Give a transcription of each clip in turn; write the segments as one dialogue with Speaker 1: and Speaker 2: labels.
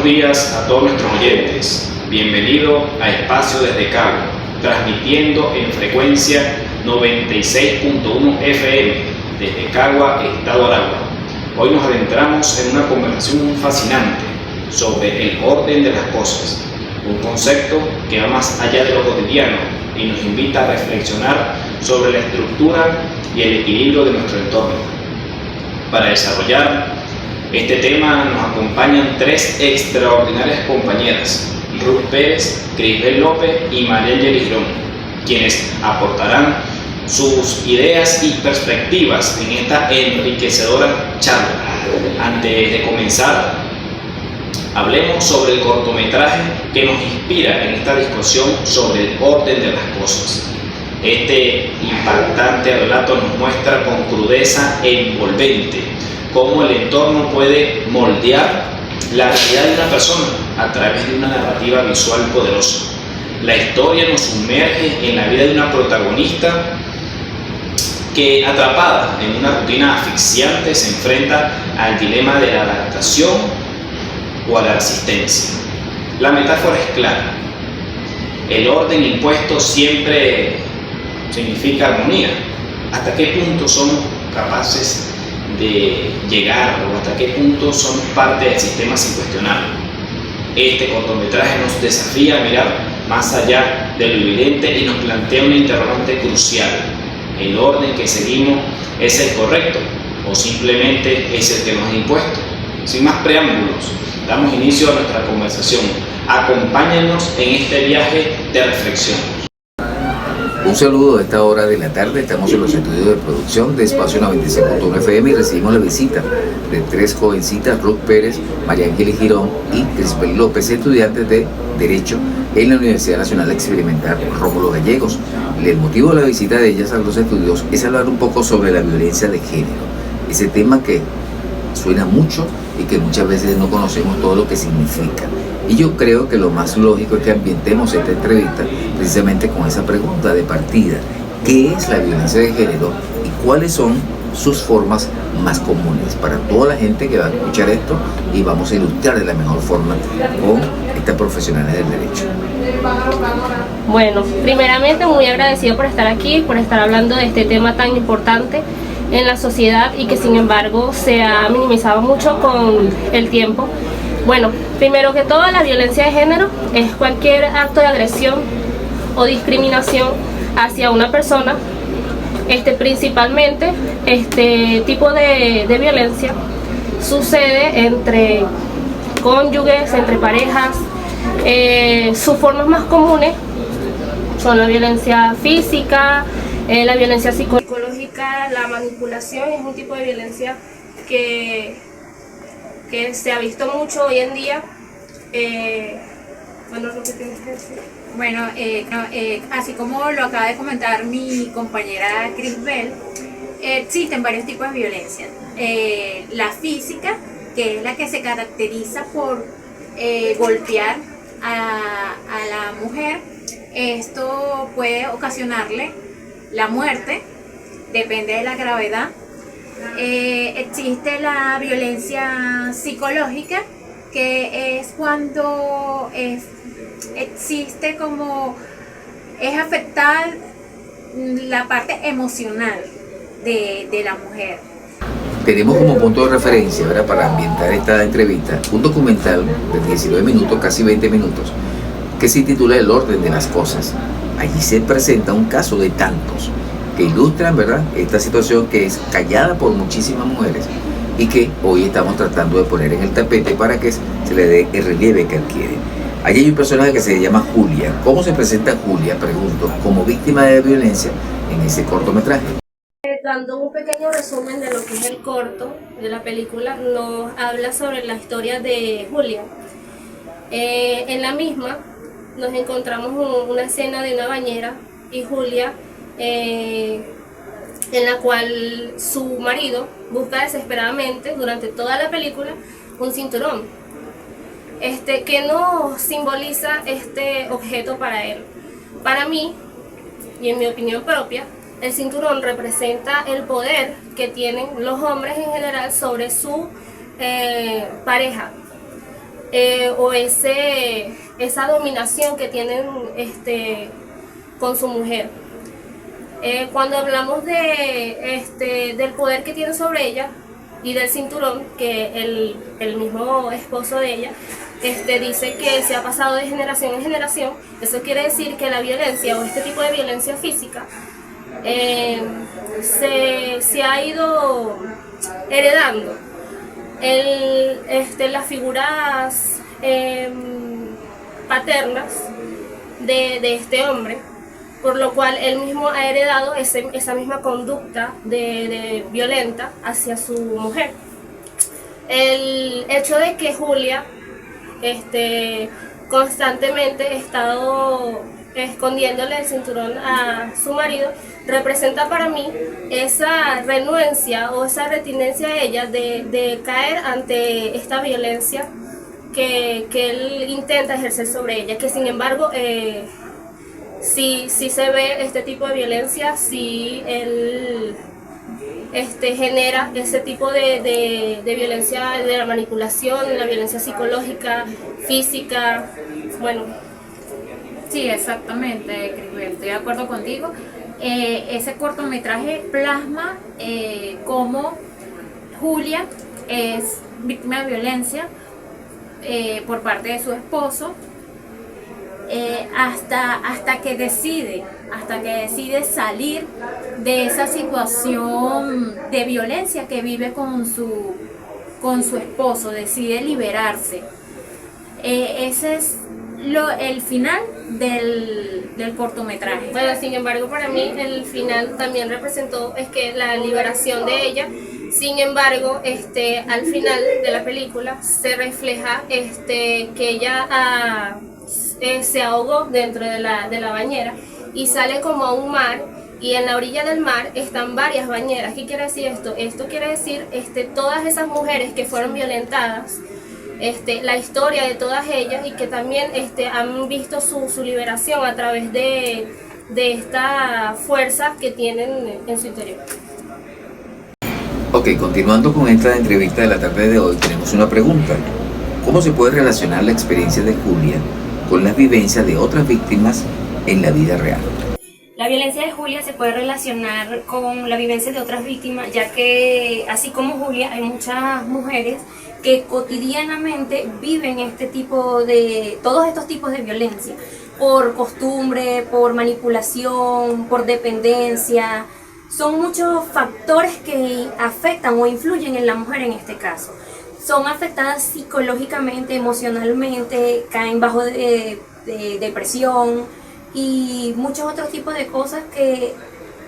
Speaker 1: días a todos nuestros oyentes. Bienvenido a Espacio desde Cagua, transmitiendo en frecuencia 96.1 FM desde Cagua, Estado Aragua. Hoy nos adentramos en una conversación fascinante sobre el orden de las cosas, un concepto que va más allá de lo cotidiano y nos invita a reflexionar sobre la estructura y el equilibrio de nuestro entorno. Para desarrollar este tema nos acompañan tres extraordinarias compañeras, Ruth Pérez, Crisbel López y María Angeli Girón, quienes aportarán sus ideas y perspectivas en esta enriquecedora charla. Antes de comenzar, hablemos sobre el cortometraje que nos inspira en esta discusión sobre el orden de las cosas. Este impactante relato nos muestra con crudeza e envolvente cómo el entorno puede moldear la realidad de una persona a través de una narrativa visual poderosa. La historia nos sumerge en la vida de una protagonista que, atrapada en una rutina asfixiante, se enfrenta al dilema de la adaptación o a la resistencia. La metáfora es clara. El orden impuesto siempre significa armonía. ¿Hasta qué punto somos capaces de llegar o hasta qué punto somos parte del sistema sin cuestionarlo? Este cortometraje nos desafía a mirar más allá de lo evidente y nos plantea una interrogante crucial. ¿El orden que seguimos es el correcto o simplemente es el que nos ha impuesto? Sin más preámbulos, damos inicio a nuestra conversación. Acompáñanos en este viaje de reflexión.
Speaker 2: Un saludo a esta hora de la tarde. Estamos en los estudios de producción de Espacio 96.1 FM y recibimos la visita de tres jovencitas, Ruth Pérez, María Angeli Girón y Crisbel López, estudiantes de Derecho en la Universidad Nacional Experimental Rómulo Gallegos. El motivo de la visita de ellas a los estudios es hablar un poco sobre la violencia de género, ese tema que suena mucho y que muchas veces no conocemos todo lo que significa. Y yo creo que lo más lógico es que ambientemos esta entrevista precisamente con esa pregunta de partida: ¿qué es la violencia de género y cuáles son sus formas más comunes? Para toda la gente que va a escuchar esto, y vamos a ilustrar de la mejor forma con estas profesionales del derecho.
Speaker 3: Bueno, primeramente muy agradecido por estar aquí, por estar hablando de este tema tan importante en la sociedad y que sin embargo se ha minimizado mucho con el tiempo. Bueno, primero que todo, la violencia de género es cualquier acto de agresión o discriminación hacia una persona. Principalmente este tipo de violencia sucede entre cónyuges, entre parejas. Sus formas más comunes son la violencia física, la violencia psicológica, la manipulación. Es un tipo de violencia que se ha visto mucho hoy en día. Bueno, lo que tienes que decir.
Speaker 4: Bueno, así como lo acaba de comentar mi compañera Crisbel, existen varios tipos de violencia. La física, que es la que se caracteriza por golpear a la mujer. Esto puede ocasionarle la muerte, depende de la gravedad. Existe la violencia psicológica, que es cuando existe como es afectar la parte emocional de la mujer.
Speaker 2: Tenemos como punto de referencia, ¿verdad?, para ambientar esta entrevista, un documental de 19 minutos, casi 20 minutos, que se titula El orden de las cosas. Allí se presenta un caso de tantos que ilustran, ¿verdad?, esta situación que es callada por muchísimas mujeres y que hoy estamos tratando de poner en el tapete para que se le dé el relieve que adquiere. Allí hay un personaje que se llama Julia. ¿Cómo se presenta Julia, pregunto, como víctima de violencia en ese cortometraje?
Speaker 3: Dando un pequeño resumen de lo que es el corto de la película, nos habla sobre la historia de Julia. En la misma nos encontramos una escena de una bañera y Julia, en la cual su marido busca desesperadamente durante toda la película un cinturón que no simboliza este objeto para él. Para mí, y en mi opinión propia, el cinturón representa el poder que tienen los hombres en general sobre su pareja. o esa dominación que tienen con su mujer. Cuando hablamos del poder que tiene sobre ella y del cinturón, que el mismo esposo de ella dice que se ha pasado de generación en generación, eso quiere decir que la violencia o este tipo de violencia física se ha ido heredando. Las figuras paternas de este hombre, por lo cual él mismo ha heredado esa misma conducta de violenta hacia su mujer. El hecho de que Julia constantemente ha estado escondiéndole el cinturón a su marido representa para mí esa renuencia o esa retinencia de ella de caer ante esta violencia que él intenta ejercer sobre ella, que sin embargo sí se ve este tipo de violencia, sí él genera ese tipo de violencia, de la manipulación, la violencia psicológica, física, bueno.
Speaker 4: Sí, exactamente, Crisbel, estoy de acuerdo contigo. Ese cortometraje plasma cómo Julia es víctima de violencia por parte de su esposo, hasta que decide salir de esa situación de violencia que vive con su esposo, decide liberarse. Ese es el final del cortometraje.
Speaker 3: Bueno, sin embargo, para mí el final también representó la liberación de ella. Sin embargo, al final de la película se refleja que ella se ahogó dentro de la bañera y sale como a un mar, y en la orilla del mar están varias bañeras. ¿Qué quiere decir esto? Esto quiere decir todas esas mujeres que fueron violentadas, la historia de todas ellas, y que también han visto su liberación a través de esta fuerza que tienen en su interior.
Speaker 2: Ok, continuando con esta entrevista de la tarde de hoy, tenemos una pregunta. ¿Cómo se puede relacionar la experiencia de Julia con las vivencias de otras víctimas en la vida real?
Speaker 5: La violencia de Julia se puede relacionar con la vivencia de otras víctimas, ya que así como Julia, hay muchas mujeres que cotidianamente viven todos estos tipos de violencia, por costumbre, por manipulación, por dependencia. Son muchos factores que afectan o influyen en la mujer en este caso. Son afectadas psicológicamente, emocionalmente, caen bajo de depresión y muchos otros tipos de cosas que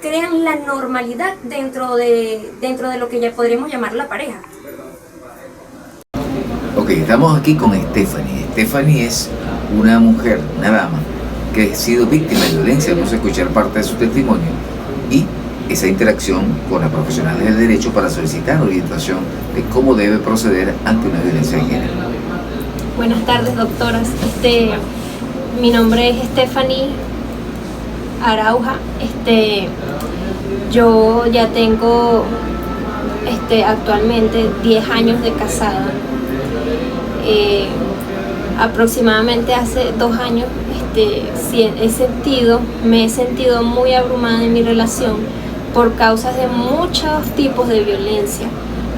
Speaker 5: crean la normalidad dentro de lo que ya podríamos llamar la pareja.
Speaker 2: Ok, estamos aquí con Stephanie. Stephanie es una mujer, una dama, que ha sido víctima de violencia. Vamos a escuchar parte de su testimonio y esa interacción con las profesionales del derecho para solicitar orientación de cómo debe proceder ante una violencia de género.
Speaker 6: Buenas tardes, doctoras. Mi nombre es Stephanie Arauja. Yo ya tengo actualmente 10 años de casada. Aproximadamente hace 2 años me he sentido muy abrumada en mi relación por causas de muchos tipos de violencia.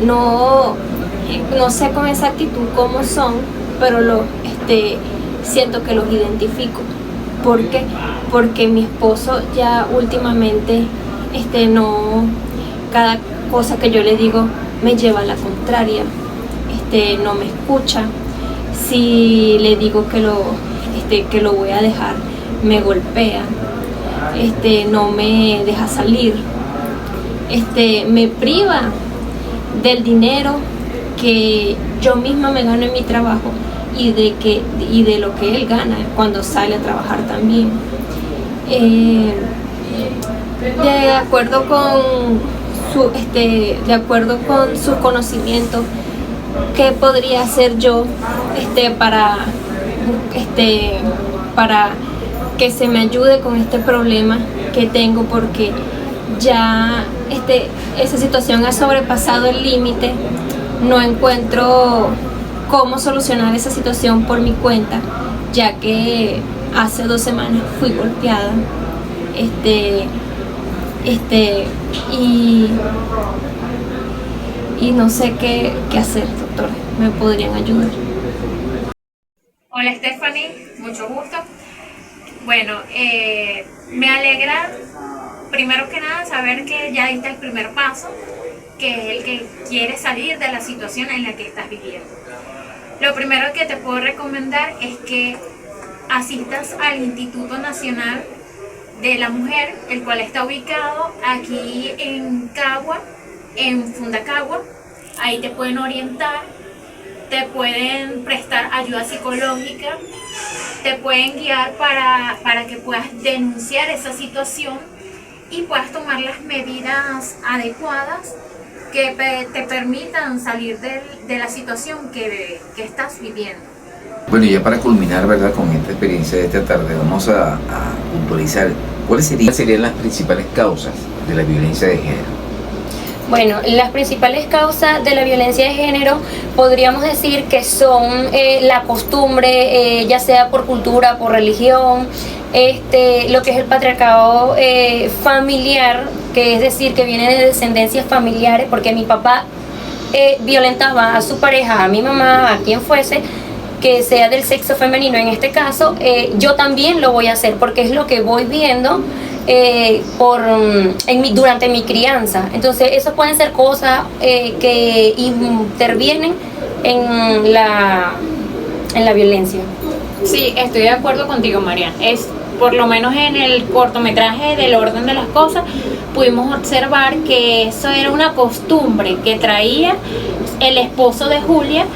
Speaker 6: No sé con exactitud cómo son, pero siento que los identifico. ¿Por qué? Porque mi esposo ya últimamente cada cosa que yo le digo me lleva a la contraria. No me escucha. Si le digo que lo voy a dejar, me golpea. No me deja salir. Me priva del dinero que yo misma me gano en mi trabajo y de lo que él gana cuando sale a trabajar también. De acuerdo con sus conocimientos, ¿qué podría hacer yo para que se me ayude con este problema que tengo? Porque ya esa situación ha sobrepasado el límite. No encuentro cómo solucionar esa situación por mi cuenta, ya que hace 2 semanas fui golpeada. Y no sé qué hacer, doctor. ¿Me podrían ayudar?
Speaker 4: Hola Stephanie, mucho gusto. Bueno, me alegra primero que nada saber que ya diste el primer paso, que es el que quieres salir de la situación en la que estás viviendo. Lo primero que te puedo recomendar es que asistas al Instituto Nacional de la Mujer, el cual está ubicado aquí en Cagua, en Fundacagua. Ahí te pueden orientar, te pueden prestar ayuda psicológica, te pueden guiar para que puedas denunciar esa situación y puedas tomar las medidas adecuadas que te permitan salir de la situación que estás viviendo.
Speaker 2: Bueno, y ya para culminar, ¿verdad?, con esta experiencia de esta tarde, vamos a puntualizar cuáles serían las principales causas de la violencia de género.
Speaker 5: Bueno, las principales causas de la violencia de género podríamos decir que son la costumbre, ya sea por cultura, por religión, lo que es el patriarcado familiar, que es decir, que viene de descendencias familiares, porque mi papá violentaba a su pareja, a mi mamá, a quien fuese, que sea del sexo femenino en este caso, yo también lo voy a hacer porque es lo que voy viendo durante mi crianza. Entonces, eso pueden ser cosas que intervienen en la violencia.
Speaker 4: Sí, estoy de acuerdo contigo, Marian. Por lo menos en el cortometraje del orden de las cosas, pudimos observar que eso era una costumbre que traía el esposo de Julia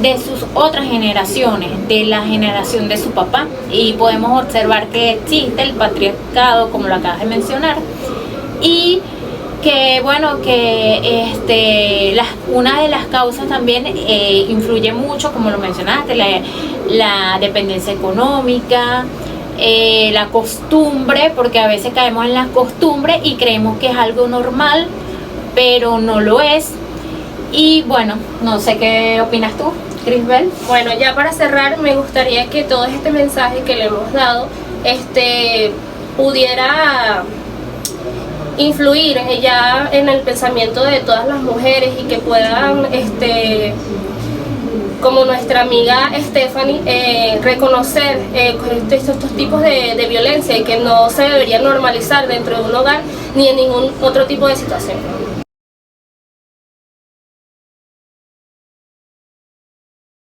Speaker 4: de sus otras generaciones, de la generación de su papá, y podemos observar que existe el patriarcado, como lo acabas de mencionar, y que bueno, que una de las causas también influye mucho, como lo mencionaste, la dependencia económica, la costumbre, porque a veces caemos en la costumbre y creemos que es algo normal, pero no lo es. Y bueno, no sé qué opinas tú, Crisbel.
Speaker 3: Bueno, ya para cerrar, me gustaría que todo este mensaje que le hemos dado pudiera influir ya en el pensamiento de todas las mujeres y que puedan, como nuestra amiga Stephanie, reconocer estos tipos de violencia y que no se debería normalizar dentro de un hogar ni en ningún otro tipo de situación.